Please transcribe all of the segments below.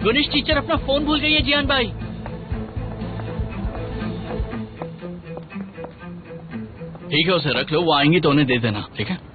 Ganesh teacher अपना phone भूल गई है जियान भाई। ठीक है, उसे रख लो, वो आएंगी तो उन्हें दे देना, ठीक है?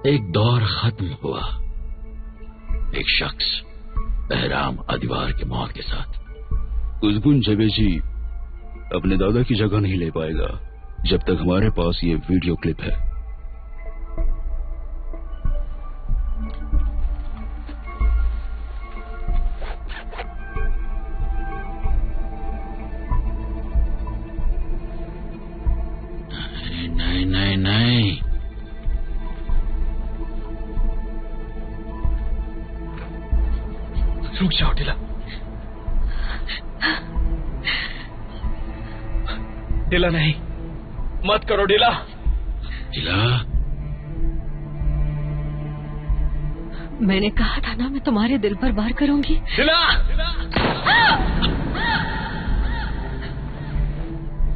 एक दौर खत्म हुआ। एक शख्स बहराम अदीवार की मौत के साथ। कुसबुन जवेजी अपने दादा की जगह नहीं ले पाएगा जब तक हमारे पास ये वीडियो क्लिप है। नहीं नहीं नहीं, रुक जाओ ढिला। ढिला नहीं, मत करो ढिला। ढिला, मैंने कहा था ना मैं तुम्हारे दिल पर वार करूंगी। ढिला,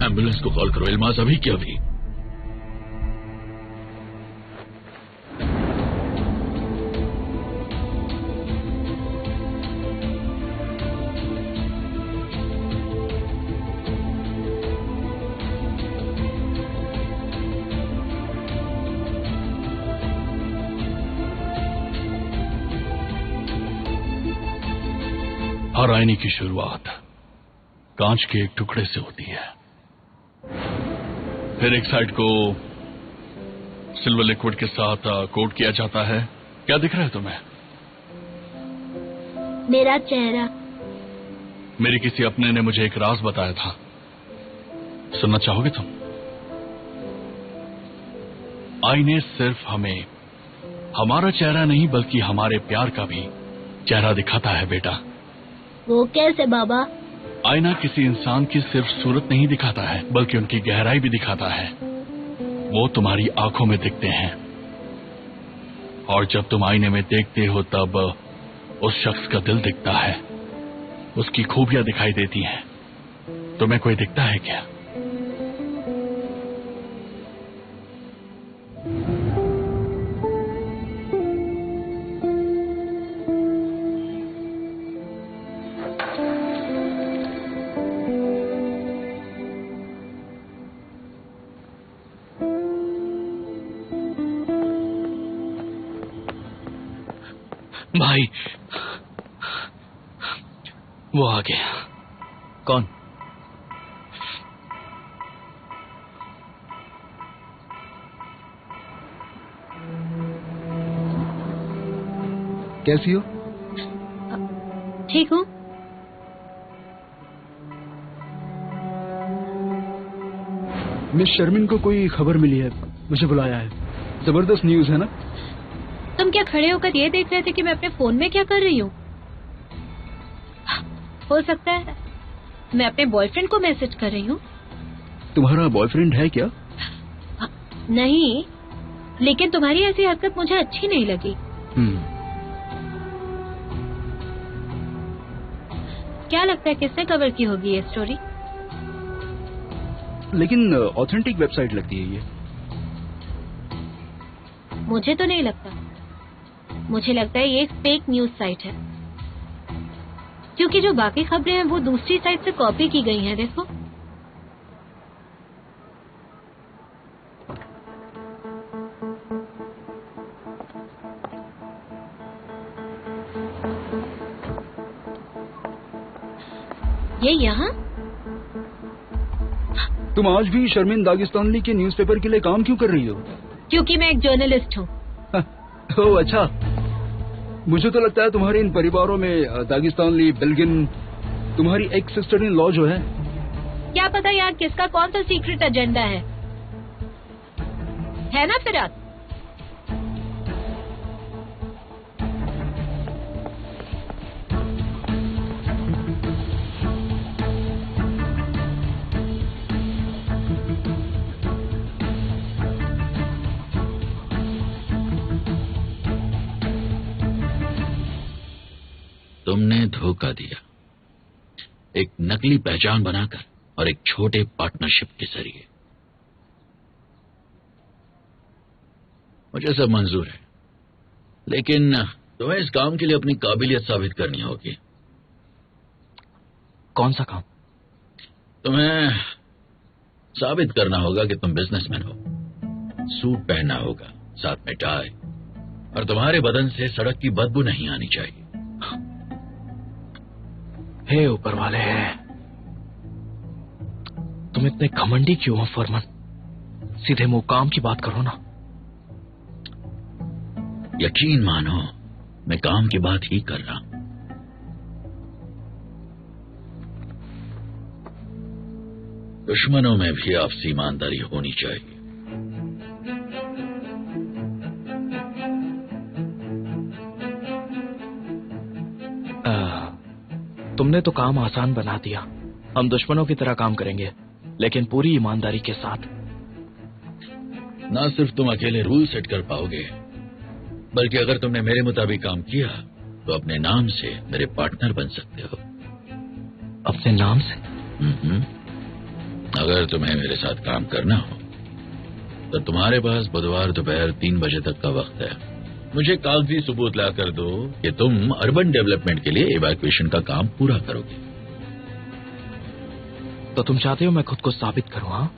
एम्बुलेंस को कॉल करो इल्मास, अभी क्या अभी। हर आईने की शुरुआत कांच के एक टुकड़े से होती है, फिर एक साइड को सिल्वर लिक्विड के साथ कोट किया जाता है। क्या दिख रहा है तुम्हें? मेरा चेहरा। मेरे किसी अपने ने मुझे एक राज बताया था, सुनना चाहोगे तुम? आईने सिर्फ हमें हमारा चेहरा नहीं बल्कि हमारे प्यार का भी चेहरा दिखाता है बेटा। वो कैसे बाबा? आईना किसी इंसान की सिर्फ सूरत नहीं दिखाता है बल्कि उनकी गहराई भी दिखाता है। वो तुम्हारी आंखों में दिखते हैं और जब तुम आईने में देखते हो तब उस शख्स का दिल दिखता है, उसकी खूबियां दिखाई देती हैं। तुम्हें कोई दिखता है क्या? भाई, वो आ गया। कौन? कैसी हो? ठीक हूँ। मिस शर्मिन को कोई खबर मिली है, मुझे बुलाया है। जबरदस्त न्यूज है ना? तुम क्या खड़े होकर ये देख रहे थे कि मैं अपने फोन में क्या कर रही हूँ? हो सकता है मैं अपने बॉयफ्रेंड को मैसेज कर रही हूँ। तुम्हारा बॉयफ्रेंड है क्या? नहीं, लेकिन तुम्हारी ऐसी हरकत मुझे अच्छी नहीं लगी। क्या लगता है किसने कवर की होगी ये स्टोरी? लेकिन ऑथेंटिक वेबसाइट लगती है ये। मुझे तो नहीं लगता। मुझे लगता है ये एक फेक न्यूज साइट है, क्योंकि जो बाकी खबरें हैं वो दूसरी साइट से कॉपी की गई हैं। देखो, ये यहाँ। तुम आज भी शर्मिन दागिस्तानी के न्यूज़पेपर के लिए काम क्यों कर रही हो? क्योंकि मैं एक जर्नलिस्ट हूँ। ओह अच्छा, मुझे तो लगता है तुम्हारे इन परिवारों में दागिस्तानी, बेल्गियन, तुम्हारी एक सिस्टर इन लॉ जो है। क्या पता यार किसका कौन सा सीक्रेट एजेंडा है ना फिराक? तुमने धोखा दिया, एक नकली पहचान बनाकर और एक छोटे पार्टनरशिप के जरिए। मुझे सब मंजूर है, लेकिन तुम्हें इस काम के लिए अपनी काबिलियत साबित करनी होगी। कौन सा काम? तुम्हें साबित करना होगा कि तुम बिजनेसमैन हो। सूट पहनना होगा, साथ में टाई, और तुम्हारे बदन से सड़क की बदबू नहीं आनी चाहिए। हे ऊपर वाले, तुम इतने घमंडी क्यों हो फरमान? सीधे मुंह काम की बात करो ना। यकीन मानो, मैं काम की बात ही कर रहा हूं। दुश्मनों में भी आपसी ईमानदारी होनी चाहिए। तुमने तो काम आसान बना दिया। हम दुश्मनों की तरह काम करेंगे, लेकिन पूरी ईमानदारी के साथ। ना सिर्फ तुम अकेले रूल सेट कर पाओगे, बल्कि अगर तुमने मेरे मुताबिक काम किया तो अपने नाम से मेरे पार्टनर बन सकते हो। अपने नाम से? अगर तुम्हें मेरे साथ काम करना हो तो तुम्हारे पास बुधवार दोपहर 3 बजे तक का वक्त है। मुझे कागजी सबूत ला कर दो कि तुम अर्बन डेवलपमेंट के लिए इवैक्यूएशन का काम पूरा करोगे। तो तुम चाहते हो मैं खुद को साबित करूं? हाँ,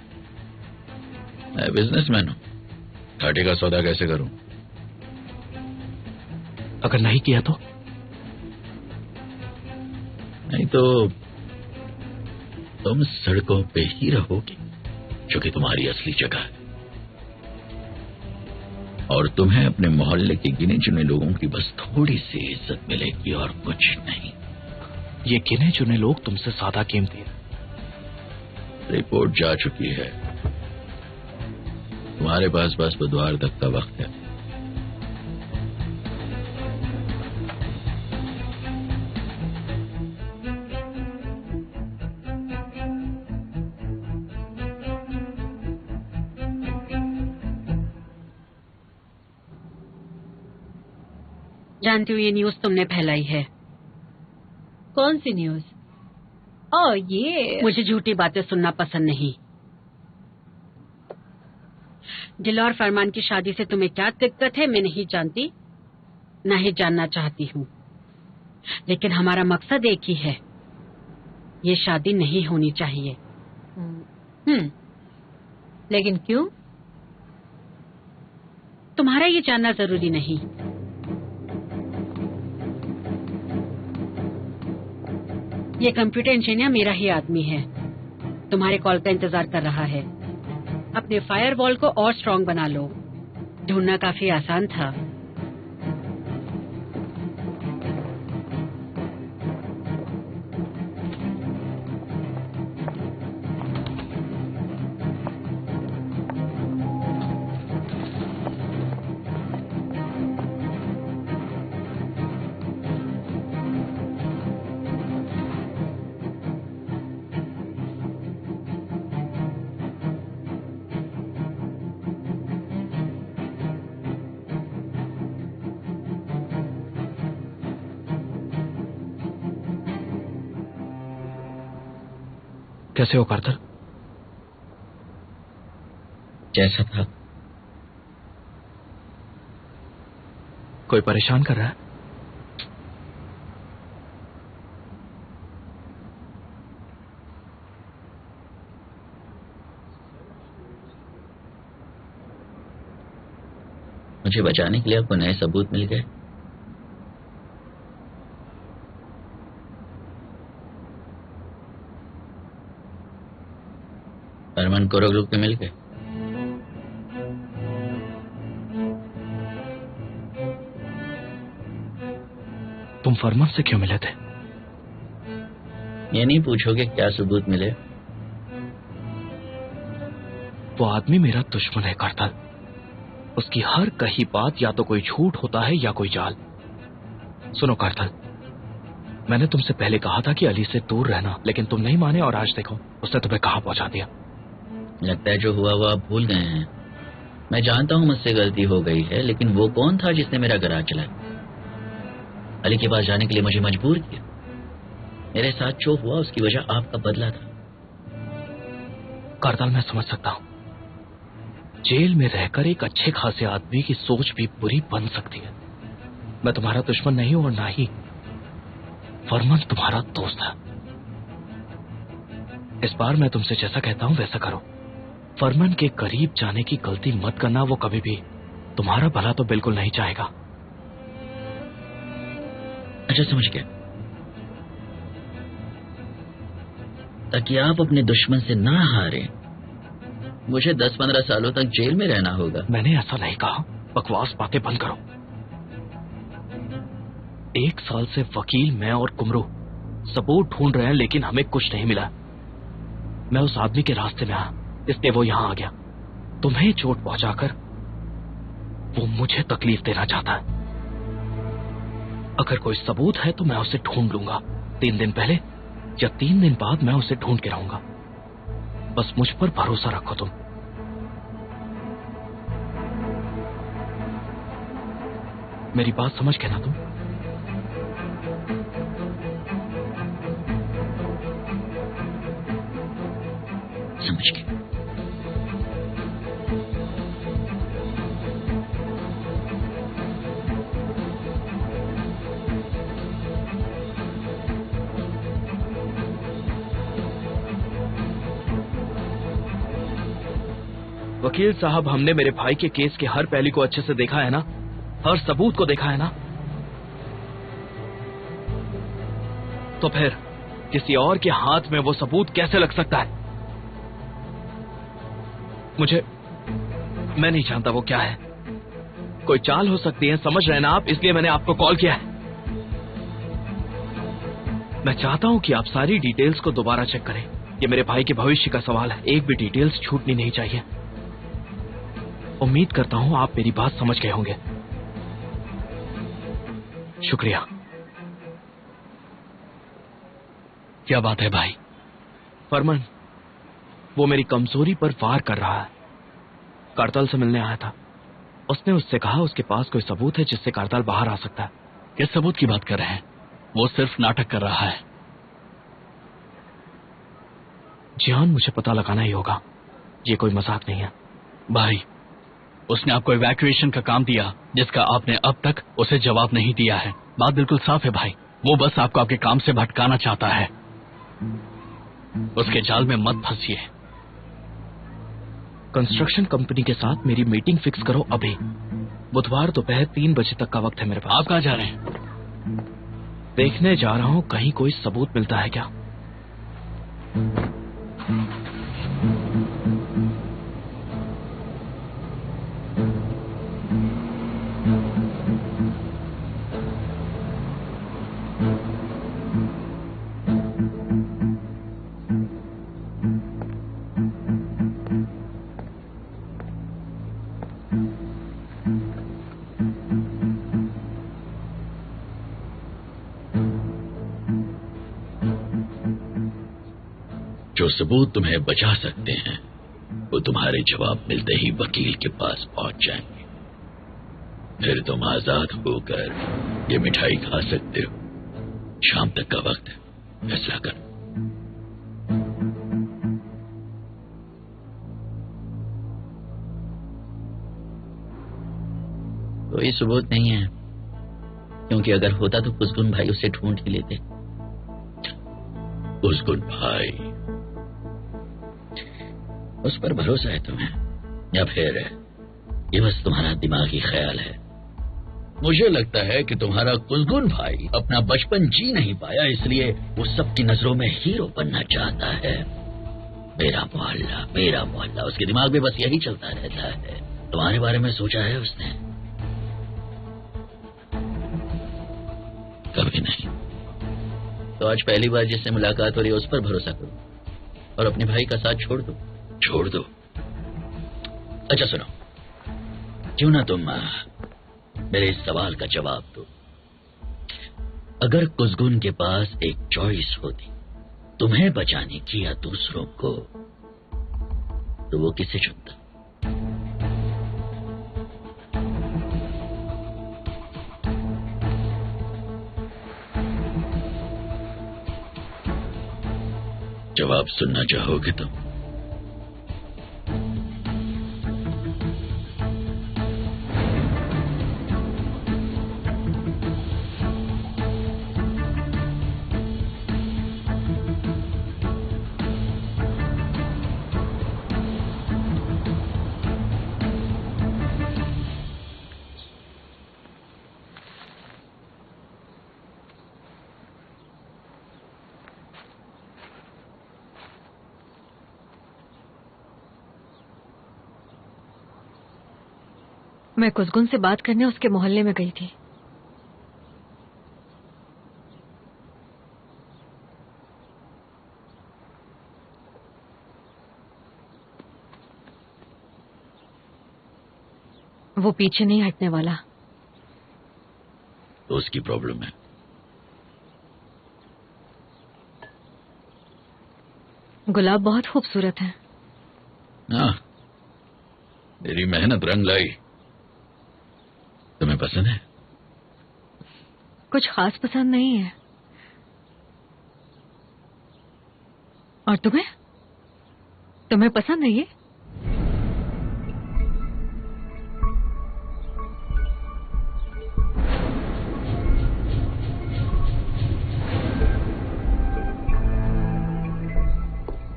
मैं बिजनेसमैन हूं, घाटे का सौदा कैसे करूं? अगर नहीं किया तो? नहीं तो तुम सड़कों पे ही रहोगे, जो कि तुम्हारी असली जगह है, और तुम्हें अपने मोहल्ले के गिने चुने लोगों की बस थोड़ी सी इज्जत मिलेगी और कुछ नहीं। ये गिने चुने लोग तुमसे ज्यादा कीमती है। रिपोर्ट जा चुकी है, तुम्हारे पास बस बुधवार तक का वक्त है। जानती हूँ ये न्यूज तुमने फैलाई है। कौन सी न्यूज? ओ ये, मुझे झूठी बातें सुनना पसंद नहीं। दिल और फरमान की शादी से तुम्हें क्या दिक्कत है मैं नहीं जानती, न ही जानना चाहती हूँ, लेकिन हमारा मकसद एक ही है, ये शादी नहीं होनी चाहिए। लेकिन क्यों? तुम्हारा ये जानना जरूरी नहीं। ये कंप्यूटर इंजीनियर मेरा ही आदमी है, तुम्हारे कॉल का इंतजार कर रहा है। अपने फायरवॉल को और स्ट्रांग बना लो। ढूंढना काफी आसान था। कैसे हो करतर? जैसा था। कोई परेशान कर रहा है? मुझे बचाने के लिए आपको नए सबूत मिल गए। फरमान कोरोग्लू के मिल गए। तुम फरमान से क्यों मिले थे? ये नहीं पूछोगे क्या सबूत मिले? वो आदमी मेरा दुश्मन है करतल। उसकी हर कही बात या तो कोई झूठ होता है या कोई जाल। सुनो करतल, मैंने तुमसे पहले कहा था कि अली से दूर रहना, लेकिन तुम नहीं माने और आज देखो उसने तुम्हें कहां पहुंचा दिया। लगता है जो हुआ वो आप भूल गए हैं। मैं जानता हूं मुझसे गलती हो गई है, लेकिन वो कौन था जिसने मेरा गराज चलाया? अली के पास जाने के लिए मुझे मजबूर किया। मेरे साथ जो हुआ उसकी वजह आपका बदला था। करतल, मैं समझ सकता हूं। जेल में रहकर एक अच्छे खासे आदमी की सोच भी बुरी बन सकती है। मैं तुम्हारा दुश्मन नहीं हूं और ना ही फरमान तुम्हारा दोस्त है। इस बार मैं तुमसे जैसा कहता हूं वैसा करो। फरमान के करीब जाने की गलती मत करना। वो कभी भी तुम्हारा भला तो बिल्कुल नहीं चाहेगा। अच्छा, समझ गया। ताकि आप अपने दुश्मन से ना हारें, मुझे 10-15 सालों तक जेल में रहना होगा। मैंने ऐसा नहीं कहा। बकवास बातें बंद करो। 1 साल से वकील, मैं और कुमरू सबूत ढूंढ रहे हैं, लेकिन हमें कुछ नहीं मिला। मैं उस आदमी के रास्ते में आया, इसलिए वो यहां आ गया। तुम्हें चोट पहुंचाकर वो मुझे तकलीफ देना चाहता है। अगर कोई सबूत है तो मैं उसे ढूंढ लूंगा। 3 दिन पहले या 3 दिन बाद मैं उसे ढूंढ के रहूंगा। बस मुझ पर भरोसा रखो तुम। मेरी बात समझ गए ना तुम? समझ गए। वकील साहब, हमने मेरे भाई के केस के हर पहलू को अच्छे से देखा है ना? हर सबूत को देखा है ना? तो फिर किसी और के हाथ में वो सबूत कैसे लग सकता है? मैं नहीं जानता वो क्या है। कोई चाल हो सकती है, समझ रहे ना आप? इसलिए मैंने आपको कॉल किया है। मैं चाहता हूं कि आप सारी डिटेल्स को दोबारा चेक करें। ये मेरे भाई के भविष्य का सवाल है। एक भी डिटेल्स छूटनी नहीं चाहिए। उम्मीद करता हूं आप मेरी बात समझ गए होंगे। शुक्रिया। क्या बात है भाई? फरमान, वो मेरी कमजोरी पर वार कर रहा है। करतल से मिलने आया था। उसने उससे कहा उसके पास कोई सबूत है जिससे करतल बाहर आ सकता है। किस सबूत की बात कर रहे हैं? वो सिर्फ नाटक कर रहा है। जिहान, मुझे पता लगाना ही होगा। ये कोई मजाक नहीं है। भाई, उसने आपको इवैक्यूएशन का काम दिया जिसका आपने अब तक उसे जवाब नहीं दिया है। बात बिल्कुल साफ है भाई। वो बस आपको आपके काम से भटकाना चाहता है। उसके जाल में मत फंसिए। कंस्ट्रक्शन कंपनी के साथ मेरी मीटिंग फिक्स करो अभी। बुधवार दोपहर 3 बजे तक का वक्त है मेरे पास। आप कहाँ जा रहे हैं? देखने जा रहा हूं कहीं कोई सबूत मिलता है क्या। जो सबूत तुम्हें बचा सकते हैं वो तुम्हारे जवाब मिलते ही वकील के पास पहुंच जाएंगे। फिर तुम आजाद होकर ये मिठाई खा सकते हो। शाम तक का वक्त है, फैसला कर। कोई सबूत नहीं है, क्योंकि अगर होता तो कुसगुन भाई उसे ढूंढ ही लेते। कुसगुन भाई, उस पर भरोसा है तुम्हें, या फिर ये बस तुम्हारा दिमागी ख्याल है? मुझे लगता है कि तुम्हारा कुसगुन भाई अपना बचपन जी नहीं पाया, इसलिए वो सबकी नजरों में हीरो बनना चाहता है। मेरा मोहल्ला, उसके दिमाग में बस यही चलता रहता है। तुम्हारे बारे में सोचा है उसने? कभी नहीं। तो आज पहली बार जिससे मुलाकात हो रही है उस पर भरोसा करो और अपने भाई का साथ छोड़ दो। अच्छा सुनो, क्यों ना तुम मेरे इस सवाल का जवाब दो। अगर कुसगुन के पास एक चॉइस होती, तुम्हें बचाने की या दूसरों को, तो वो किसे चुनता? जवाब सुनना चाहोगे तुम? मैं कुसगुन से बात करने उसके मोहल्ले में गई थी। वो पीछे नहीं हटने वाला। तो उसकी प्रॉब्लम है। गुलाब बहुत खूबसूरत है। हाँ, मेरी मेहनत रंग लाई। तुम्हें पसंद है? कुछ खास पसंद नहीं है। और तुम्हें पसंद है ये?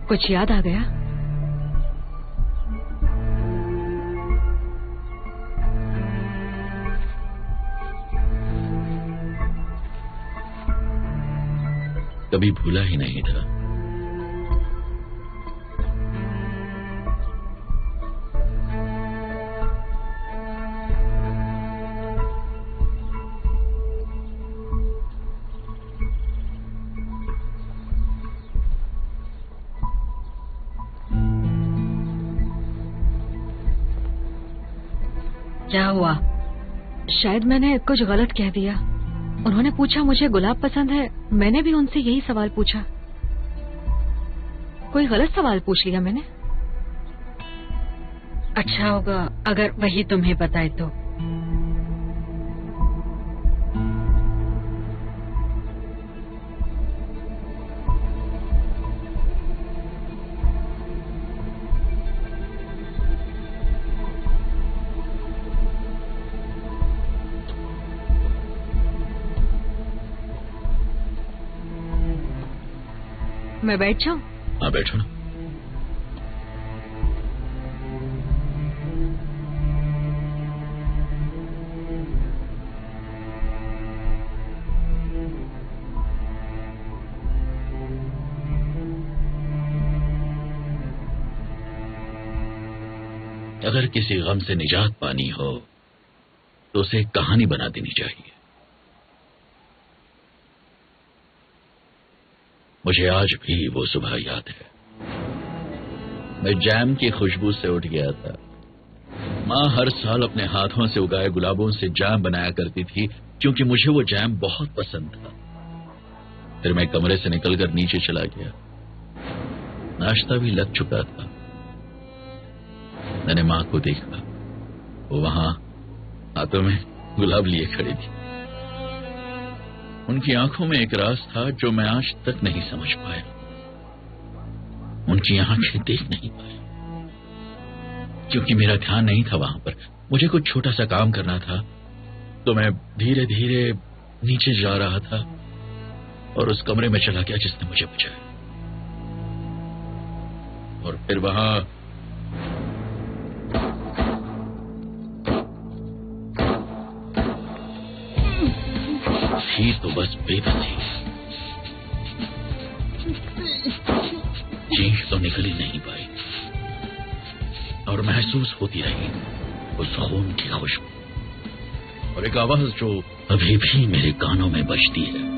कुछ याद आ गया? कभी भूला ही नहीं था। क्या हुआ? शायद मैंने कुछ गलत कह दिया। उन्होंने पूछा मुझे गुलाब पसंद है, मैंने भी उनसे यही सवाल पूछा। कोई गलत सवाल पूछ लिया मैंने? अच्छा होगा अगर वही तुम्हें बताए तो। मैं बैठ जाऊं? हाँ, बैठो ना। अगर किसी गम से निजात पानी हो तो उसे एक कहानी बना देनी चाहिए। मुझे आज भी वो सुबह याद है। मैं जैम की खुशबू से उठ गया था। माँ हर साल अपने हाथों से उगाए गुलाबों से जैम बनाया करती थी, क्योंकि मुझे वो जैम बहुत पसंद था। फिर मैं कमरे से निकलकर नीचे चला गया। नाश्ता भी लग चुका था। मैंने माँ को देखा, वो वहां हाथों में गुलाब लिए खड़ी थी। उनकी आंखों में एक राज था जो मैं आज तक नहीं समझ पाया। उनकी आंखें देख नहीं पाया क्योंकि मेरा ध्यान नहीं था वहां पर। मुझे कुछ छोटा सा काम करना था तो मैं धीरे धीरे नीचे जा रहा था और उस कमरे में चला गया जिसने मुझे बचाया। और फिर वहां थी तो बस बेबसी, चीख तो निकल ही नहीं पाई और महसूस होती रही उस खून की खुशबू और एक आवाज जो अभी भी मेरे कानों में बजती है।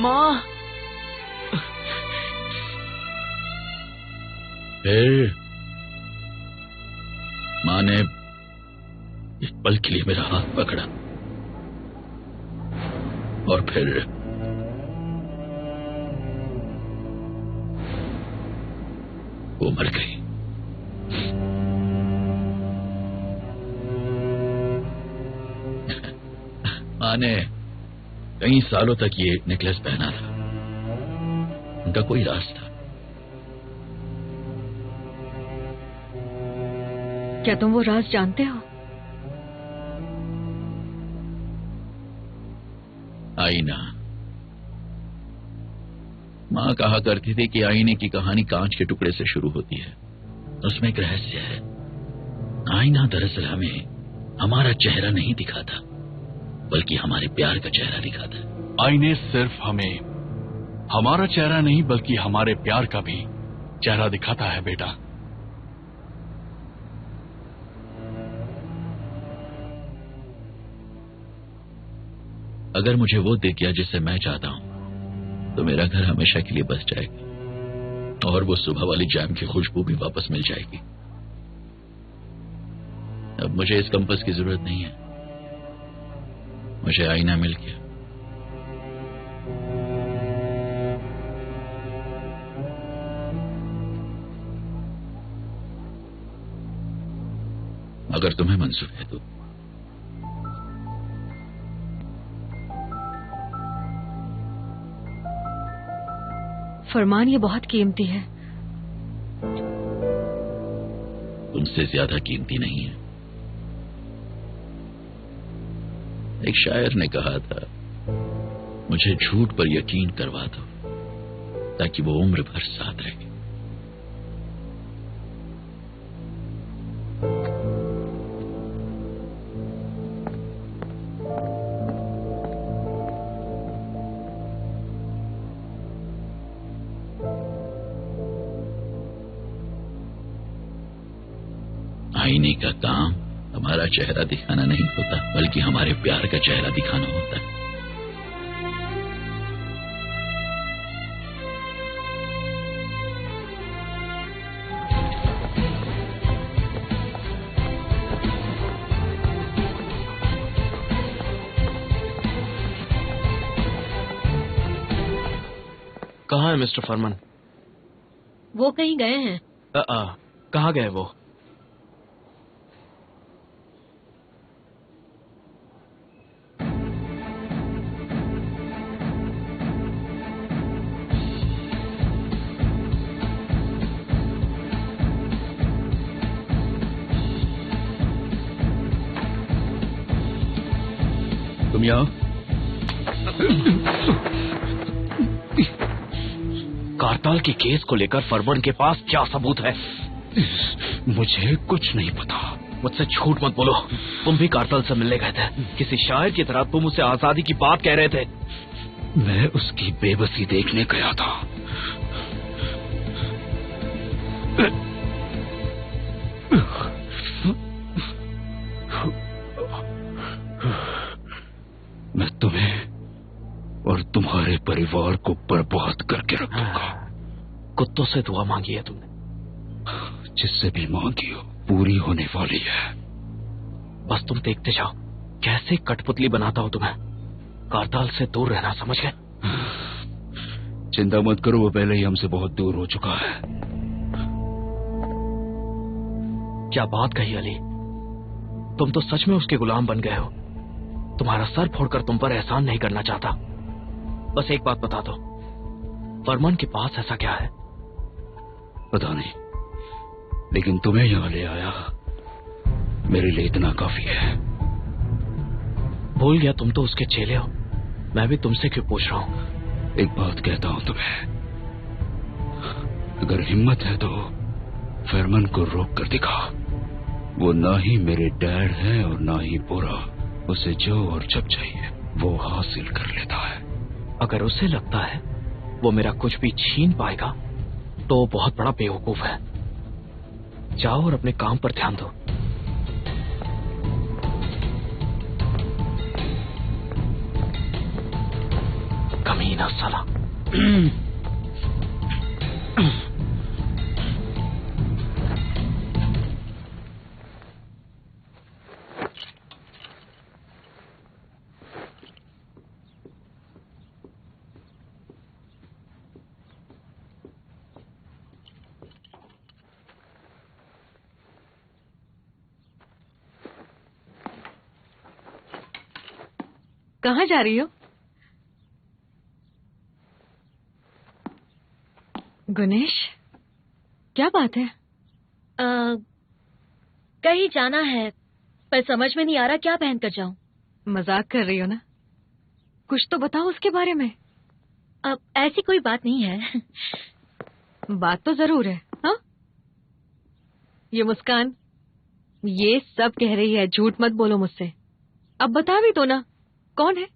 माँ, फिर मां ने एक पल के लिए मेरा हाथ पकड़ा और फिर वो मर गई। मां ने कई सालों तक ये नेकलेस पहना था। उनका कोई राज था। क्या तुम वो राज जानते हो? आईना। मां कहा करती थी कि आईने की कहानी कांच के टुकड़े से शुरू होती है। उसमें एक रहस्य है। आईना दरअसल हमें हमारा चेहरा नहीं दिखाता, बल्कि हमारे प्यार का चेहरा दिखाता है। आईने सिर्फ हमें हमारा चेहरा नहीं बल्कि हमारे प्यार का भी चेहरा दिखाता है बेटा। अगर मुझे वो दिख गया जिसे मैं चाहता हूं तो मेरा घर हमेशा के लिए बस जाएगा और वो सुबह वाली जैम की खुशबू भी वापस मिल जाएगी। अब मुझे इस कंपास की जरूरत नहीं है। मुझे आईना मिल गया। अगर तुम्हें मंजूर है तो फरमान, ये बहुत कीमती है। तुमसे ज्यादा कीमती नहीं है। एक शायर ने कहा था, मुझे झूठ पर यकीन करवा दो ताकि वो उम्र भर साथ रहे। आईने का काम हमारा चेहरा दिखाना नहीं होता, बल्कि हमारे प्यार का चेहरा दिखाना होता है। कहाँ है मिस्टर फरमान? वो कहीं गए हैं। कहाँ गए वो? तुम यहाँ? कारताल के केस को लेकर फरमान के पास क्या सबूत है? मुझे कुछ नहीं पता। मुझसे झूठ मत बोलो। तुम भी कारताल से मिलने गए थे। किसी शायर की तरह तुम उसे आजादी की बात कह रहे थे। मैं उसकी बेबसी देखने गया था। मैं तुम्हें और तुम्हारे परिवार को बर्बाद करके रखूंगा। कुत्तों से दुआ मांगी है तुमने? जिससे भी मांगी हो पूरी होने वाली है। बस तुम देखते जाओ कैसे कठपुतली बनाता हो तुम्हें। कारताल से दूर रहना, समझ गए? चिंता मत करो, वो पहले ही हमसे बहुत दूर हो चुका है। क्या बात कही अली, तुम तो सच में उसके गुलाम बन गए हो। तुम्हारा सर फोड़कर तुम पर एहसान नहीं करना चाहता। बस एक बात बता दो, फरमान के पास ऐसा क्या है? पता नहीं, लेकिन तुम्हें यहां ले आया मेरे लिए इतना काफी है। भूल गया, तुम तो उसके चेले हो। मैं भी तुमसे क्यों पूछ रहा हूं? एक बात कहता हूं तुम्हें, अगर हिम्मत है तो फरमान को रोक कर दिखा। वो ना ही मेरे डैड है और ना ही बुरा। उसे जो और जब चाहिए वो हासिल कर लेता है। अगर उसे लगता है वो मेरा कुछ भी छीन पाएगा तो वो बहुत बड़ा बेवकूफ है। जाओ और अपने काम पर ध्यान दो। कमीना साला। कहाँ जा रही हो? गुनेश, क्या बात है? कहीं जाना है, पर समझ में नहीं आ रहा क्या पहन कर जाऊं। मजाक कर रही हो ना? कुछ तो बताओ उसके बारे में। अब ऐसी कोई बात नहीं है। बात तो जरूर है। हाँ, ये मुस्कान, ये सब कह रही है। झूठ मत बोलो मुझसे। अब बता भी दो ना, कौन है,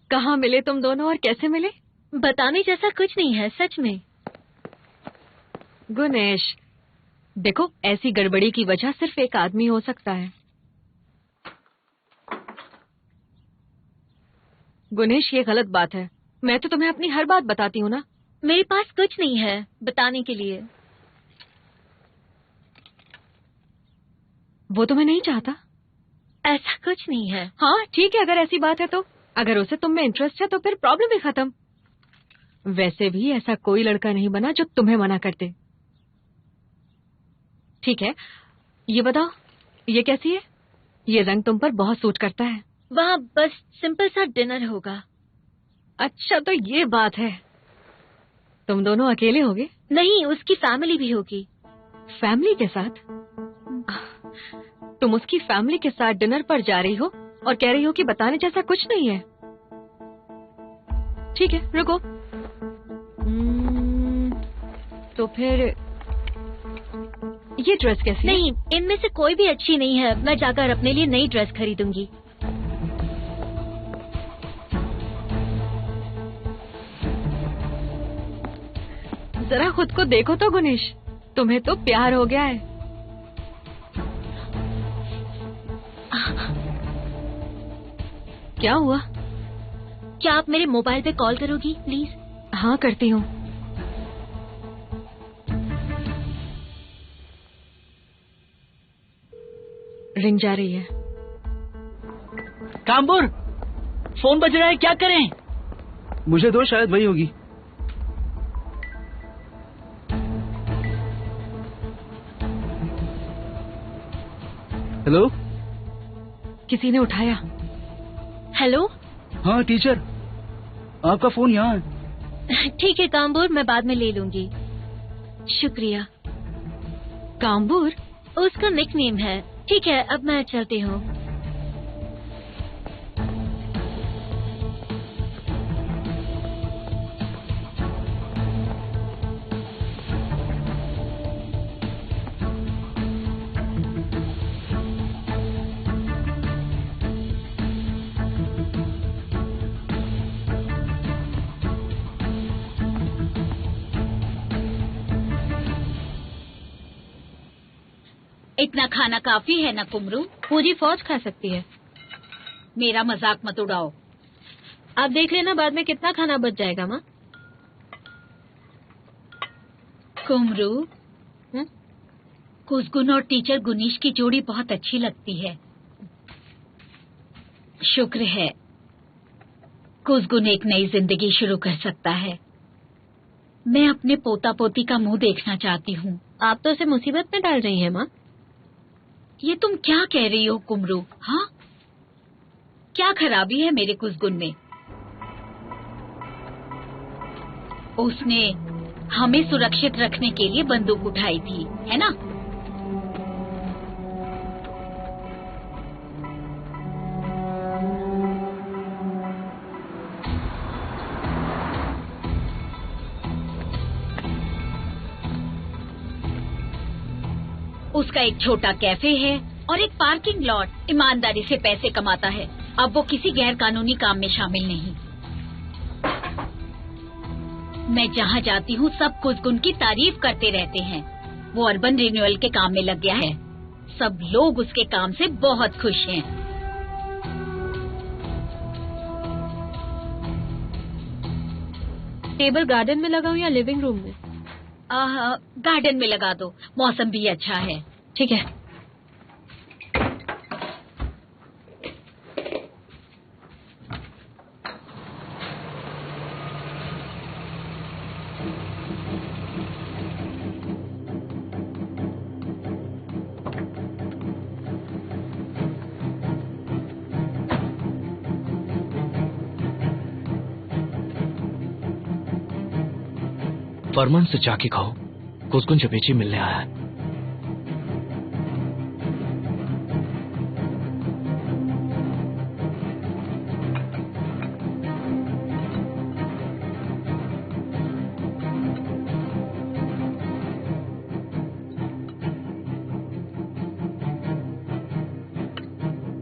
कहाँ मिले तुम दोनों और कैसे मिले? बताने जैसा कुछ नहीं है, सच में। गुनेश, देखो, ऐसी गड़बड़ी की वजह सिर्फ एक आदमी हो सकता है। गुनेश, ये गलत बात है। मैं तो तुम्हें अपनी हर बात बताती हूँ ना। मेरे पास कुछ नहीं है बताने के लिए। वो तुम्हें नहीं चाहता? ऐसा कुछ नहीं है। हाँ ठीक है, अगर ऐसी बात है तो। अगर उसे तुम में इंटरेस्ट है तो फिर प्रॉब्लम ही खत्म। वैसे भी ऐसा कोई लड़का नहीं बना जो तुम्हें मना कर दे। ठीक है, ये बताओ, ये कैसी है? ये रंग तुम पर बहुत सूट करता है। वहाँ बस सिंपल सा डिनर होगा। अच्छा, तो ये बात है। तुम दोनों अकेले होगे? नहीं, उसकी फैमिली भी होगी। फैमिली के साथ? तुम उसकी फैमिली के साथ डिनर पर जा रही हो और कह रही हो कि बताने जैसा कुछ नहीं है। ठीक है, रुको। तो फिर ये ड्रेस कैसी है? नहीं, इनमें से कोई भी अच्छी नहीं है। मैं जाकर अपने लिए नई ड्रेस खरीदूंगी। जरा खुद को देखो तो गुनेश, तुम्हें तो प्यार हो गया है। क्या हुआ? क्या आप मेरे मोबाइल पे कॉल करोगी प्लीज? हाँ, करती हूँ। रिंग जा रही है। कामपुर, फोन बज रहा है, क्या करें? मुझे दो, शायद वही होगी। हेलो? किसी ने उठाया। हेलो? हाँ टीचर, आपका फोन यहाँ है। ठीक है कामपुर, मैं बाद में ले लूंगी। शुक्रिया। कामपुर? उसका निकनेम है। ठीक है, अब मैं चलती हूँ। इतना खाना काफी है ना कुमरू? पूरी फौज खा सकती है। मेरा मजाक मत उड़ाओ। आप देख लेना बाद में कितना खाना बच जाएगा। माँ, कुमरू, कुसगुन और टीचर गुनीश की जोड़ी बहुत अच्छी लगती है। शुक्र है कुसगुन एक नई जिंदगी शुरू कर सकता है। मैं अपने पोता पोती का मुंह देखना चाहती हूँ। आप तो उसे मुसीबत में डाल रही हैं माँ। ये तुम क्या कह रही हो कुमरू? हाँ, क्या खराबी है मेरे कुसगुन में? उसने हमें सुरक्षित रखने के लिए बंदूक उठाई थी, है ना? उसका एक छोटा कैफे है और एक पार्किंग लॉट। ईमानदारी से पैसे कमाता है। अब वो किसी गैर कानूनी काम में शामिल नहीं। मैं जहाँ जाती हूँ सब कुसगुन की तारीफ करते रहते हैं। वो अर्बन रिन्यूअल के काम में लग गया है। सब लोग उसके काम से बहुत खुश हैं। टेबल गार्डन में लगाऊं या लिविंग रूम में? गार्डन में लगा दो, मौसम भी अच्छा है। ठीक है। फरमान से जाके कहो कुसगुन जबेची मिलने आया है।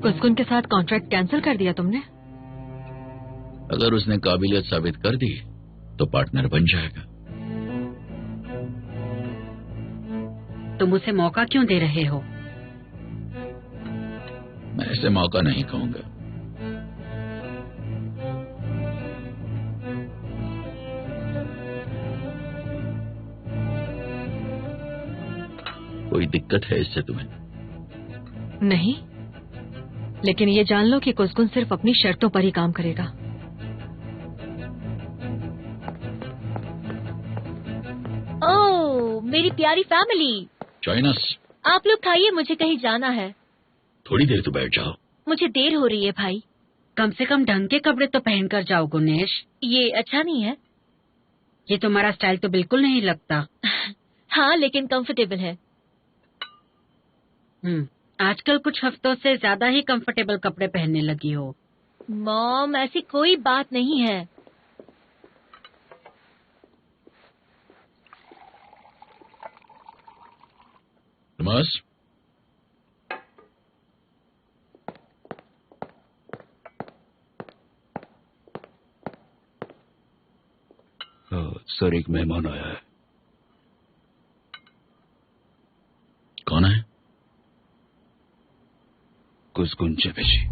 कुसगुन के साथ कॉन्ट्रैक्ट कैंसिल कर दिया तुमने? अगर उसने काबिलियत साबित कर दी तो पार्टनर बन जाएगा। तुम उसे मौका क्यों दे रहे हो? मैं ऐसे मौका नहीं कहूंगा। कोई दिक्कत है इससे तुम्हें? नहीं, लेकिन ये जान लो कि कुसगुन सिर्फ अपनी शर्तों पर ही काम करेगा। ओह, मेरी प्यारी फैमिली। जॉइन-अस। आप लोग खाइए, मुझे कहीं जाना है। थोड़ी देर तो बैठ जाओ। मुझे देर हो रही है भाई। कम से कम ढंग के कपड़े तो पहन कर जाओ गुनेश। ये अच्छा नहीं है। ये तुम्हारा स्टाइल तो बिल्कुल नहीं लगता। हाँ, लेकिन कंफर्टेबल है। आजकल कुछ हफ्तों से ज्यादा ही कंफर्टेबल कपड़े पहनने लगी हो। मॉम, ऐसी कोई बात नहीं है। नमस। सर, एक मेहमान आया है। कौन है? कुसगुन जबेची।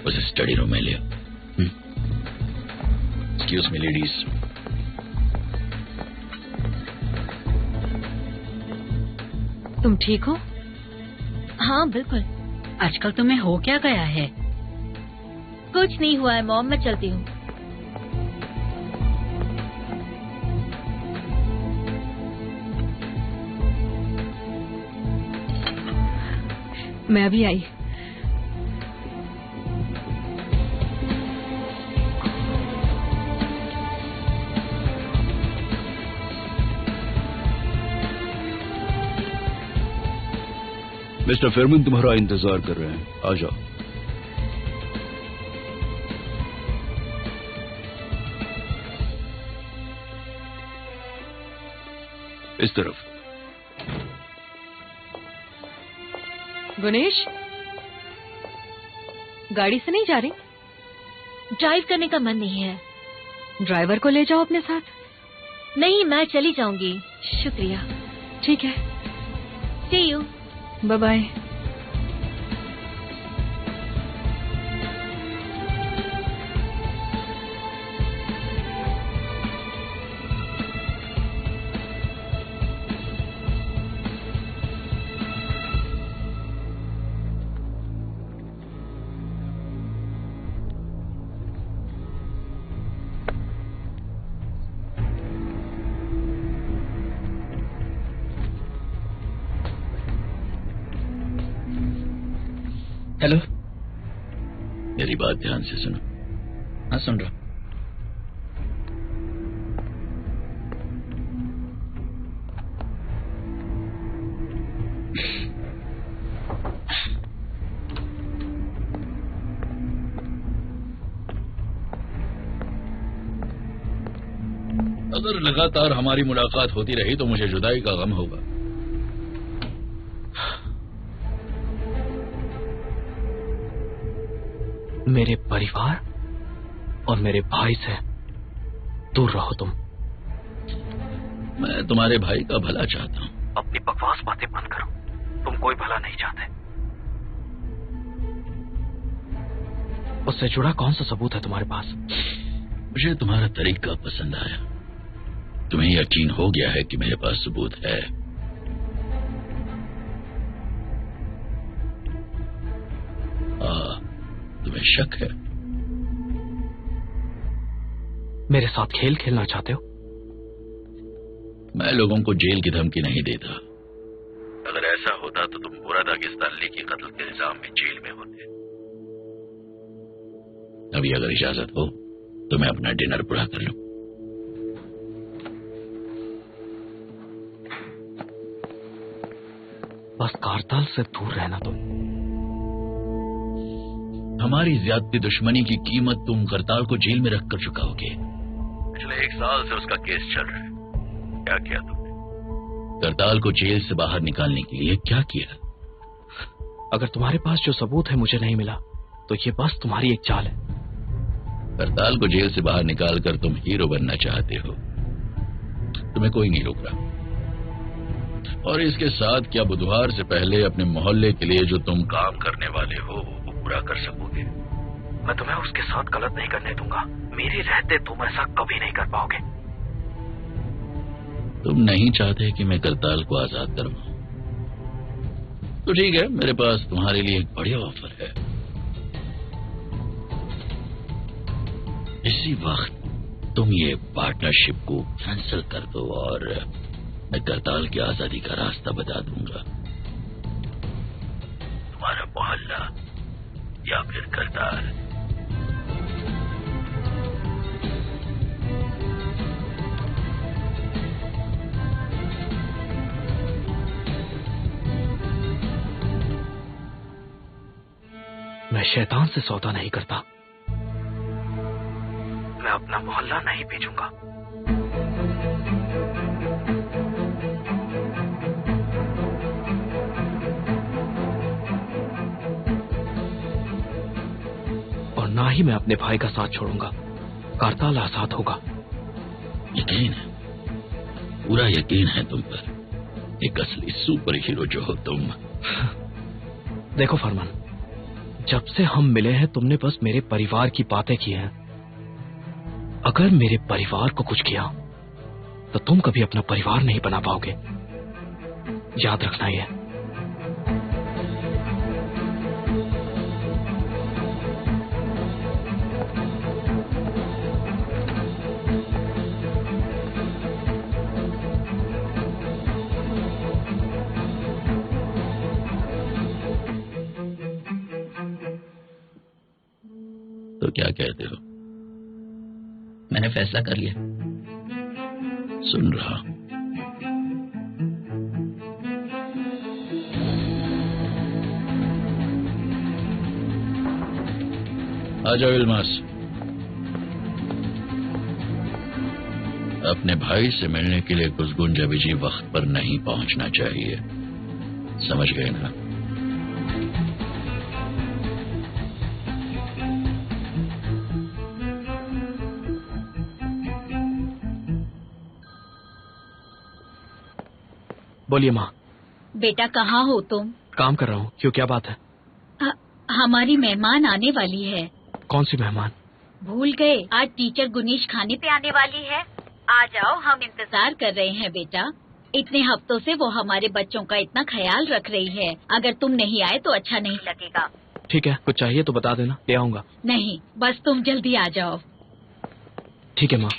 उसे स्टडी रूम में लिया। Excuse me ladies. तुम ठीक हो? हाँ बिल्कुल। आजकल तुम्हें हो क्या गया है? कुछ नहीं हुआ है मॉम, मैं चलती हूँ। मैं अभी आई। मिस्टर फेरमन तुम्हारा इंतजार कर रहे हैं, आ जाओ। इस तरफ। गुनेश, गाड़ी से नहीं जा रही? ड्राइव करने का मन नहीं है। ड्राइवर को ले जाओ अपने साथ। नहीं, मैं चली जाऊंगी। शुक्रिया। ठीक है, See you। Bye bye. Hello. मेरी बात ध्यान से सुनो। हाँ, सुन रहा। अगर लगातार हमारी मुलाकात होती रही तो मुझे जुदाई का गम होगा। मेरे परिवार और मेरे भाई से दूर रहो तुम। मैं तुम्हारे भाई का भला चाहता हूँ। अपनी बकवास बातें बंद करो, तुम कोई भला नहीं चाहते। उससे जुड़ा कौन सा सबूत है तुम्हारे पास? मुझे तुम्हारा तरीका पसंद आया। तुम्हें यकीन हो गया है कि मेरे पास सबूत है। तुम्हें शक है? मेरे साथ खेल खेलना चाहते हो? मैं लोगों को जेल की धमकी नहीं देता। अगर ऐसा होता तो तुम बुरा दागिस्तान के कत्ल के इल्जाम में जेल में होते। अभी अगर इजाजत हो तो मैं अपना डिनर पूरा कर लूं। बस कारताल से दूर रहना तुम। हमारी ज्यादती दुश्मनी की कीमत तुम करताल को जेल में रखकर चुकाओगे। पिछले 1 साल से उसका केस चल रहा है। क्या किया तुमने? करताल को जेल से बाहर निकालने के लिए क्या किया? अगर तुम्हारे पास जो सबूत है मुझे नहीं मिला तो ये बस तुम्हारी एक चाल है। करताल को जेल से बाहर निकालकर तुम हीरो बनना चाहते हो। तुम्हें कोई नहीं रोक रहा। और इसके साथ क्या बुधवार से पहले अपने मोहल्ले के लिए जो तुम काम करने वाले हो वो पूरा कर सकोगे? मैं तुम्हें उसके साथ गलत नहीं करने दूंगा। मेरे रहते तुम ऐसा कभी नहीं कर पाओगे। तुम नहीं चाहते कि मैं करताल को आजाद करवाऊं? तो ठीक है, मेरे पास तुम्हारे लिए एक बढ़िया ऑफर है। इसी वक्त तुम ये पार्टनरशिप को कैंसिल कर दो और मैं करताल की आजादी का रास्ता बता दूंगा। तुम्हारा मोहल्ला या फिर करताल। मैं शैतान से सौदा नहीं करता। मैं अपना मोहल्ला नहीं बेचूंगा। और ना ही मैं अपने भाई का साथ छोड़ूंगा। कारताल आजाद होगा। यकीन है, पूरा यकीन है तुम पर। एक असली सुपर हीरो जो हो तुम। देखो फरमान, जब से हम मिले हैं तुमने बस मेरे परिवार की बातें की हैं। अगर मेरे परिवार को कुछ किया तो तुम कभी अपना परिवार नहीं बना पाओगे। याद रखना ये। तो क्या कहते हो? मैंने फैसला कर लिया। सुन रहा। आ जाओ इल्मास। अपने भाई से मिलने के लिए कुसगुन जबी जी वक्त पर नहीं पहुंचना चाहिए। समझ गए ना? बोलिए माँ। बेटा कहाँ हो तुम? काम कर रहा हूँ। क्यों, क्या बात है? हमारी मेहमान आने वाली है। कौन सी मेहमान? भूल गए, आज टीचर गुनीश खाने पे आने वाली है। आ जाओ, हम इंतजार कर रहे हैं बेटा। इतने हफ्तों से वो हमारे बच्चों का इतना ख्याल रख रही है। अगर तुम नहीं आए तो अच्छा नहीं लगेगा। ठीक है, कुछ चाहिए तो बता देना, ले आऊंगा। नहीं, बस तुम जल्दी आ जाओ। ठीक है माँ।